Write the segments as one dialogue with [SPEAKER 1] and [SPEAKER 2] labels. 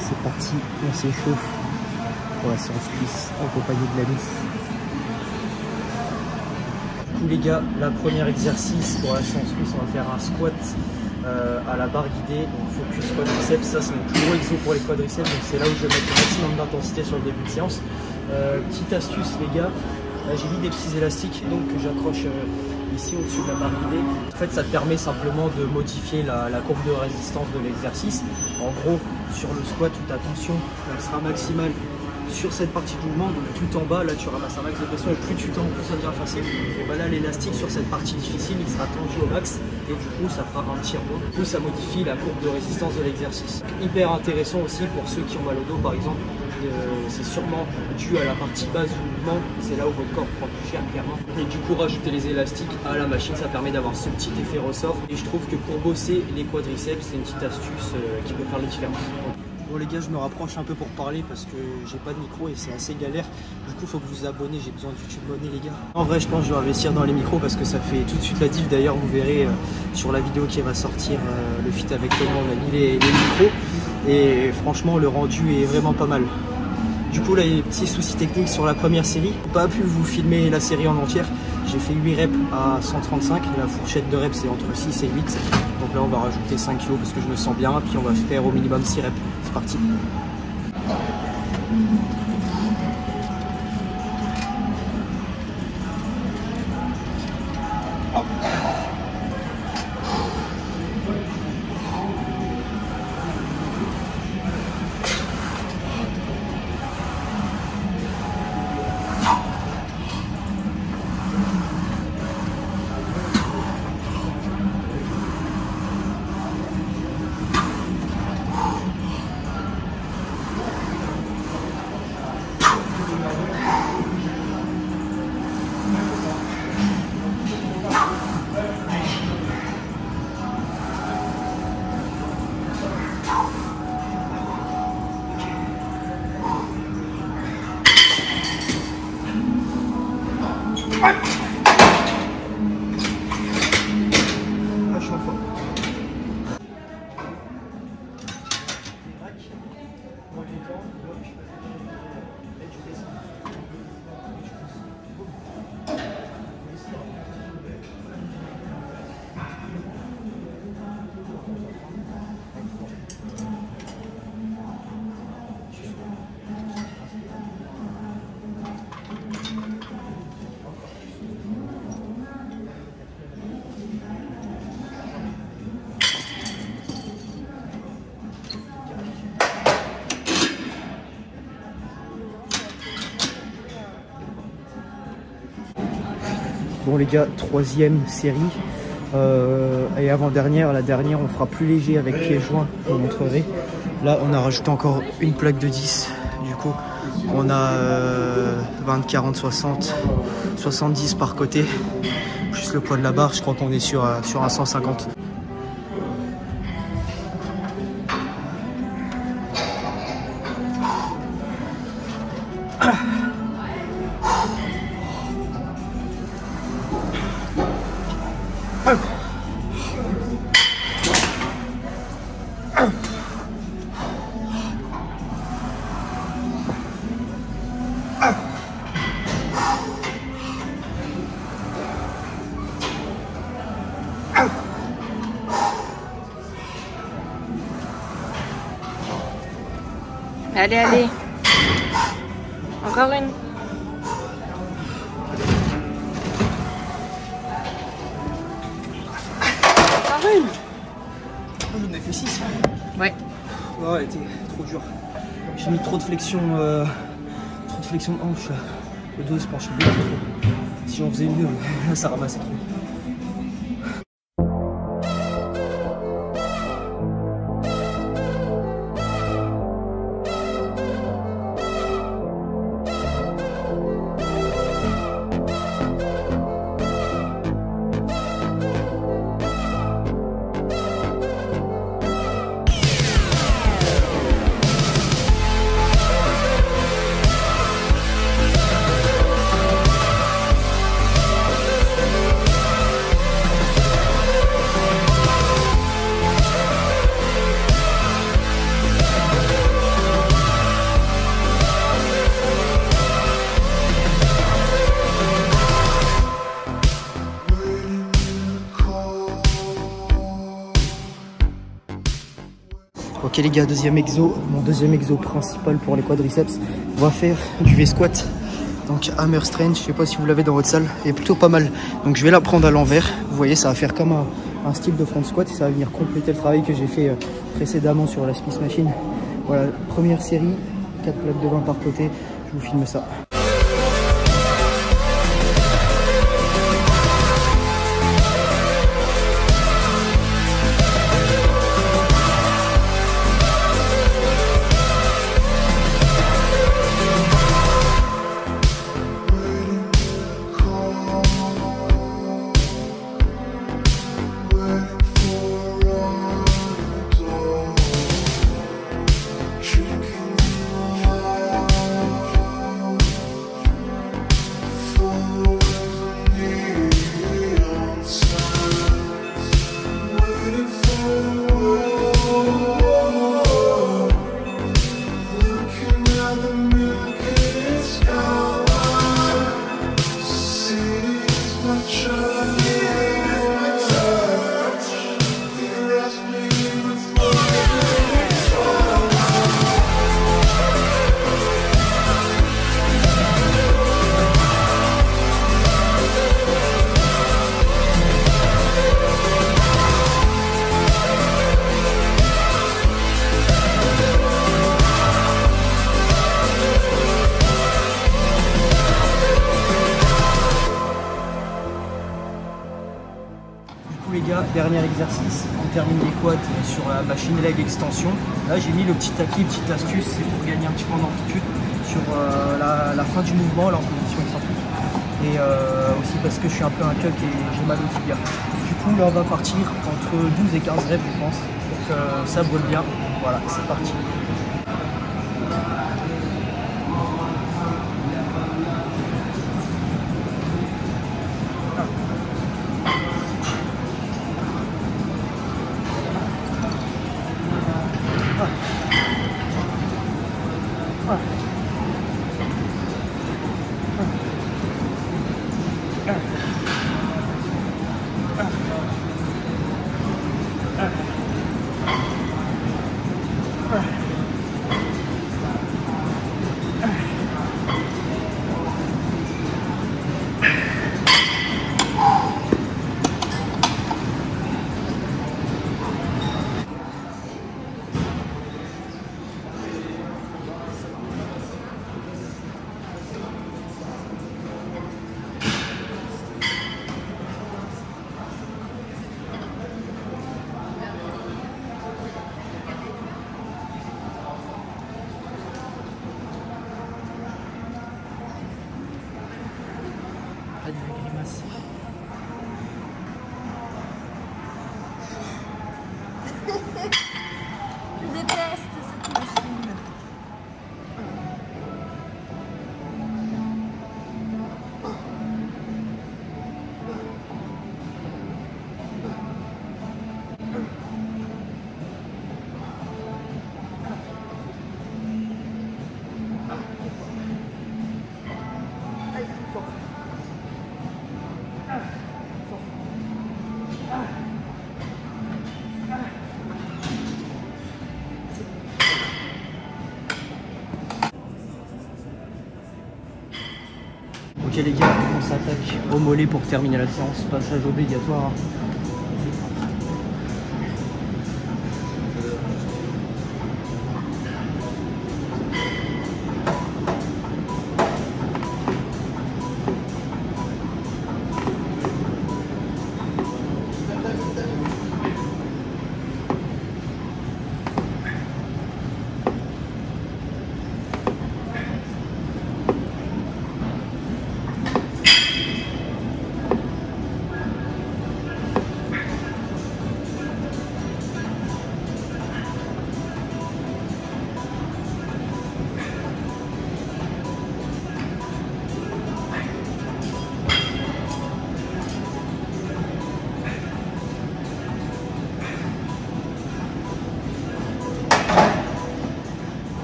[SPEAKER 1] C'est parti, on s'échauffe pour la séance cuisse accompagnée de la mise. Du coup les gars, la première exercice pour la séance cuisse, on va faire un squat à la barre guidée, donc focus quadriceps. Ça c'est mon plus gros exo pour les quadriceps, donc c'est là où je vais mettre le maximum d'intensité sur le début de séance. Petite astuce les gars, j'ai mis des petits élastiques donc que j'accroche ici au-dessus de la barre guidée. En fait ça te permet simplement de modifier la courbe de résistance de l'exercice. En gros sur le squat où ta tension elle sera maximale sur cette partie du mouvement, donc tout en bas, là tu ramasses un max de pression et plus tu tends, plus ça devient facile. Et voilà, l'élastique sur cette partie difficile, il sera tendu au max et du coup ça fera un petit rebond. Du coup ça modifie la courbe de résistance de l'exercice. Hyper intéressant aussi pour ceux qui ont mal au dos par exemple. C'est sûrement dû à la partie basse du mouvement, c'est là où votre corps prend plus cher clairement. Et du coup rajouter les élastiques à la machine, ça permet d'avoir ce petit effet ressort. Et je trouve que pour bosser les quadriceps, c'est une petite astuce qui peut faire la différence. Bon les gars, je me rapproche un peu pour parler parce que j'ai pas de micro et c'est assez galère. Du coup, il faut que vous vous abonnez, j'ai besoin de YouTube Money les gars. En vrai, je pense que je dois investir dans les micros parce que ça fait tout de suite la diff. D'ailleurs, vous verrez sur la vidéo qui va sortir, le feat avec Thomas, on a mis les micros. Et franchement, le rendu est vraiment pas mal. Du coup, là, il y a des petits soucis techniques sur la première série. J'ai pas pu vous filmer la série en entière. J'ai fait 8 reps à 135. La fourchette de reps, c'est entre 6 et 8. Donc là, on va rajouter 5 kg parce que je me sens bien. Puis on va faire au minimum 6 reps. C'est parti. Bon les gars, troisième série et avant-dernière, la dernière on fera plus léger avec pieds joints, je vous montrerai. Là on a rajouté encore une plaque de 10, du coup on a 20, 40, 60, 70 par côté, plus le poids de la barre, je crois qu'on est sur un 150.
[SPEAKER 2] Allez, allez. Encore une. Encore une.
[SPEAKER 1] Oh, j'en ai fait 6.
[SPEAKER 2] Ouais.
[SPEAKER 1] Oh, elle était trop dure. J'ai mis trop de flexion de hanche là. Le dos il se penche beaucoup trop. Si j'en faisais mieux, là ça ramassait trop. Ok les gars, deuxième exo, mon deuxième exo principal pour les quadriceps. On va faire du V-squat. Donc hammer strength, je sais pas si vous l'avez dans votre salle, est plutôt pas mal. Donc je vais la prendre à l'envers. Vous voyez, ça va faire comme un style de front squat et ça va venir compléter le travail que j'ai fait précédemment sur la Smith Machine. Voilà, première série, 4 plaques de 20 par côté. Je vous filme ça. Les gars, dernier exercice, on termine les quads sur la machine leg extension. Là j'ai mis le petit acquis, petite astuce, c'est pour gagner un petit peu en amplitude sur la fin du mouvement, là en position excentrique. Et aussi parce que je suis un peu un cuck et j'ai mal au tibia. Du coup là on va partir entre 12 et 15 reps je pense, pour que ça brûle bien. Voilà, c'est parti.
[SPEAKER 2] Je déteste cette machine.
[SPEAKER 1] Ok les gars, on s'attaque au mollet pour terminer la séance, passage obligatoire.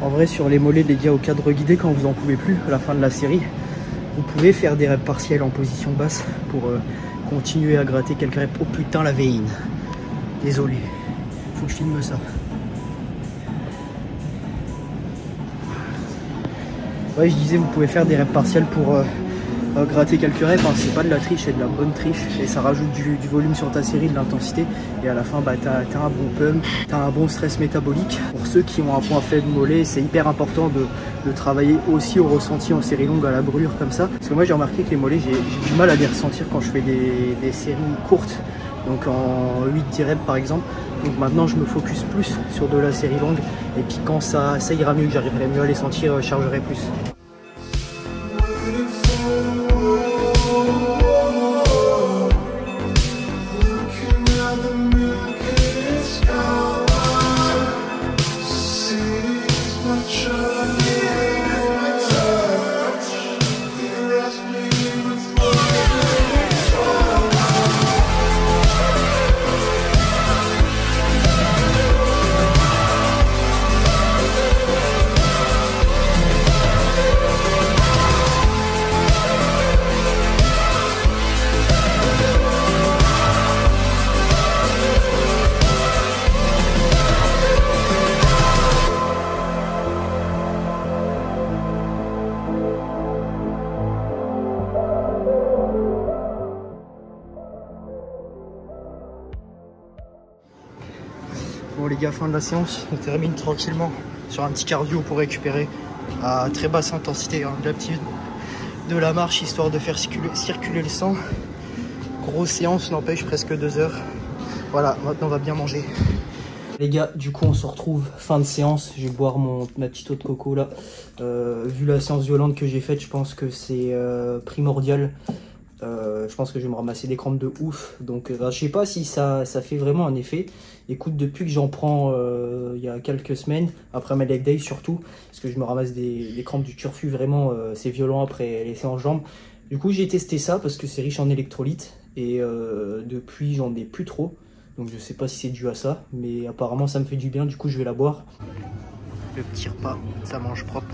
[SPEAKER 1] En vrai, sur les mollets, les gars, au cadre guidé, quand vous en pouvez plus, à la fin de la série, vous pouvez faire des reps partiels en position basse pour continuer à gratter quelques reps. Oh putain, la veine. Désolé, faut que je filme ça. Ouais, je disais, vous pouvez faire des reps partiels pour gratter quelques reps, hein. C'est pas de la triche, c'est de la bonne triche et ça rajoute du volume sur ta série, de l'intensité, et à la fin bah, t'as un bon pump, t'as un bon stress métabolique. Pour ceux qui ont un point faible mollet, c'est hyper important de travailler aussi au ressenti en série longue, à la brûlure comme ça, parce que moi j'ai remarqué que les mollets, j'ai du mal à les ressentir quand je fais des séries courtes, donc en 8-10 reps par exemple. Donc maintenant je me focus plus sur de la série longue, et puis quand ça ira mieux, que j'arriverai mieux à les sentir, je chargerai plus. Bon les gars, fin de la séance, on termine tranquillement sur un petit cardio pour récupérer à très basse intensité, hein, de la marche, histoire de faire circuler le sang. Grosse séance, n'empêche, presque 2 heures. Voilà, maintenant on va bien manger. Les gars, du coup on se retrouve fin de séance. Je vais boire ma petite eau de coco là. Vu la séance violente que j'ai faite, je pense que c'est primordial. Je pense que je vais me ramasser des crampes de ouf, donc je sais pas si ça fait vraiment un effet. Écoute, depuis que j'en prends il y a quelques semaines, après mes leg days surtout, parce que je me ramasse des crampes du turfu, vraiment c'est violent après les séances jambes. Du coup j'ai testé ça parce que c'est riche en électrolytes, et depuis j'en ai plus trop, donc je sais pas si c'est dû à ça, mais apparemment ça me fait du bien, du coup je vais la boire. Le petit repas, ça mange propre.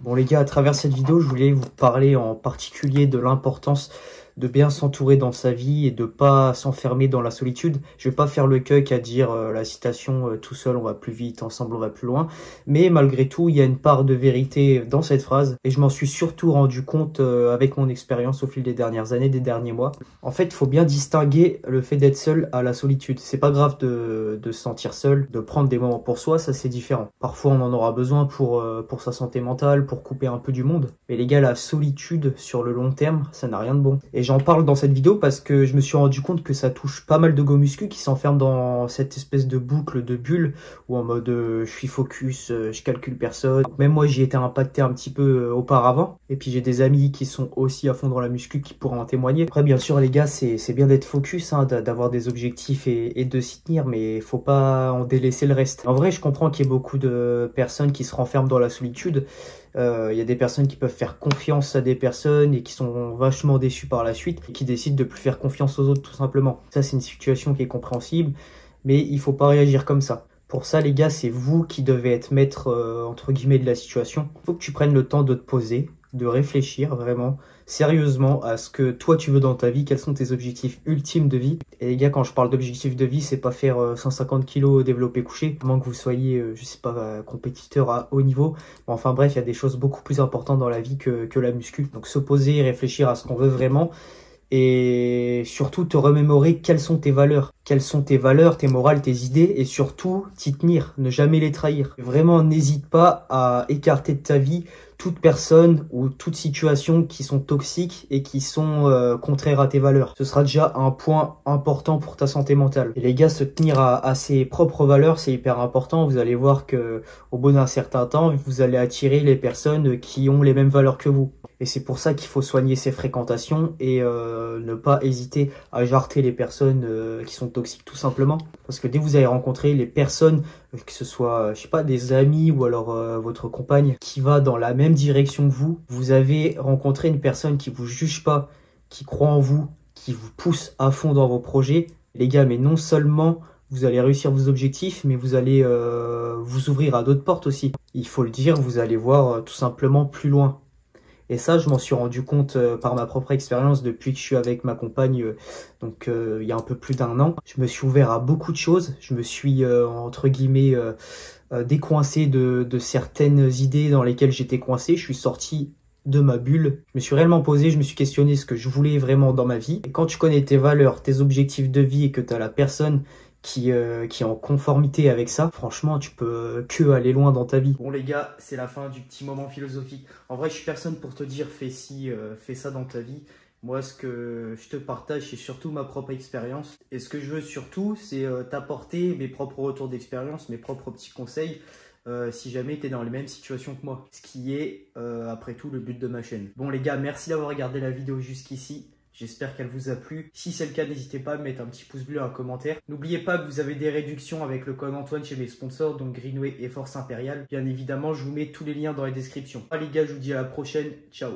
[SPEAKER 1] Bon les gars, à travers cette vidéo, je voulais vous parler en particulier de l'importance de bien s'entourer dans sa vie et de pas s'enfermer dans la solitude. Je vais pas faire le cuck à dire la citation tout seul on va plus vite, ensemble on va plus loin. Mais malgré tout, il y a une part de vérité dans cette phrase, et je m'en suis surtout rendu compte avec mon expérience au fil des dernières années, des derniers mois. En fait, il faut bien distinguer le fait d'être seul à la solitude. C'est pas grave de se sentir seul, de prendre des moments pour soi, ça c'est différent. Parfois on en aura besoin pour sa santé mentale, pour couper un peu du monde. Mais les gars, la solitude sur le long terme, ça n'a rien de bon. Et j'en parle dans cette vidéo parce que je me suis rendu compte que ça touche pas mal de go muscu qui s'enferment dans cette espèce de boucle, de bulle, où en mode je suis focus, je calcule personne. Même moi j'y étais impacté un petit peu auparavant. Et puis j'ai des amis qui sont aussi à fond dans la muscu qui pourraient en témoigner. Après bien sûr les gars, c'est bien d'être focus, hein, d'avoir des objectifs et de s'y tenir, mais faut pas en délaisser le reste. En vrai, je comprends qu'il y ait beaucoup de personnes qui se renferment dans la solitude. Il y a des personnes qui peuvent faire confiance à des personnes et qui sont vachement déçues par la suite et qui décident de plus faire confiance aux autres tout simplement. Ça c'est une situation qui est compréhensible, mais il faut pas réagir comme ça. Pour ça les gars, c'est vous qui devez être maître entre guillemets de la situation. Il faut que tu prennes le temps de te poser, de réfléchir vraiment sérieusement à ce que toi tu veux dans ta vie, quels sont tes objectifs ultimes de vie. Et les gars, quand je parle d'objectifs de vie, c'est pas faire 150 kg développé couché, à moins que vous soyez, je sais pas, compétiteur à haut niveau. Enfin bref, il y a des choses beaucoup plus importantes dans la vie que la muscu. Donc se poser, réfléchir à ce qu'on veut vraiment, et surtout te remémorer quelles sont tes valeurs. Quelles sont tes valeurs, tes morales, tes idées, et surtout t'y tenir, ne jamais les trahir. Vraiment, n'hésite pas à écarter de ta vie toute personne ou toute situation qui sont toxiques et qui sont contraires à tes valeurs. Ce sera déjà un point important pour ta santé mentale. Et les gars, se tenir à ses propres valeurs, c'est hyper important. Vous allez voir que au bout d'un certain temps, vous allez attirer les personnes qui ont les mêmes valeurs que vous. Et c'est pour ça qu'il faut soigner ses fréquentations et ne pas hésiter à jarter les personnes qui sont toxiques tout simplement. Parce que dès que vous allez rencontrer les personnes, que ce soit, je sais pas, des amis ou alors votre compagne qui va dans la même direction que vous avez rencontré une personne qui vous juge pas, qui croit en vous, qui vous pousse à fond dans vos projets, les gars, mais non seulement vous allez réussir vos objectifs, mais vous allez vous ouvrir à d'autres portes aussi. Il faut le dire, vous allez voir tout simplement plus loin. Et ça, je m'en suis rendu compte par ma propre expérience depuis que je suis avec ma compagne, il y a un peu plus d'1 an. Je me suis ouvert à beaucoup de choses. Je me suis, entre guillemets, décoincé de certaines idées dans lesquelles j'étais coincé. Je suis sorti de ma bulle. Je me suis réellement posé, je me suis questionné ce que je voulais vraiment dans ma vie. Et quand tu connais tes valeurs, tes objectifs de vie et que tu as la personne qui est en conformité avec ça, franchement, tu peux que aller loin dans ta vie. Bon les gars, c'est la fin du petit moment philosophique. En vrai, je suis personne pour te dire fais ci, fais ça dans ta vie. Moi, ce que je te partage, c'est surtout ma propre expérience. Et ce que je veux surtout, c'est t'apporter mes propres retours d'expérience, mes propres petits conseils, si jamais tu es dans les mêmes situations que moi. Ce qui est, après tout, le but de ma chaîne. Bon les gars, merci d'avoir regardé la vidéo jusqu'ici. J'espère qu'elle vous a plu. Si c'est le cas, n'hésitez pas à mettre un petit pouce bleu et un commentaire. N'oubliez pas que vous avez des réductions avec le code Antoine chez mes sponsors, donc Greenway et Force Impériale. Bien évidemment, je vous mets tous les liens dans la description. Allez les gars, je vous dis à la prochaine. Ciao.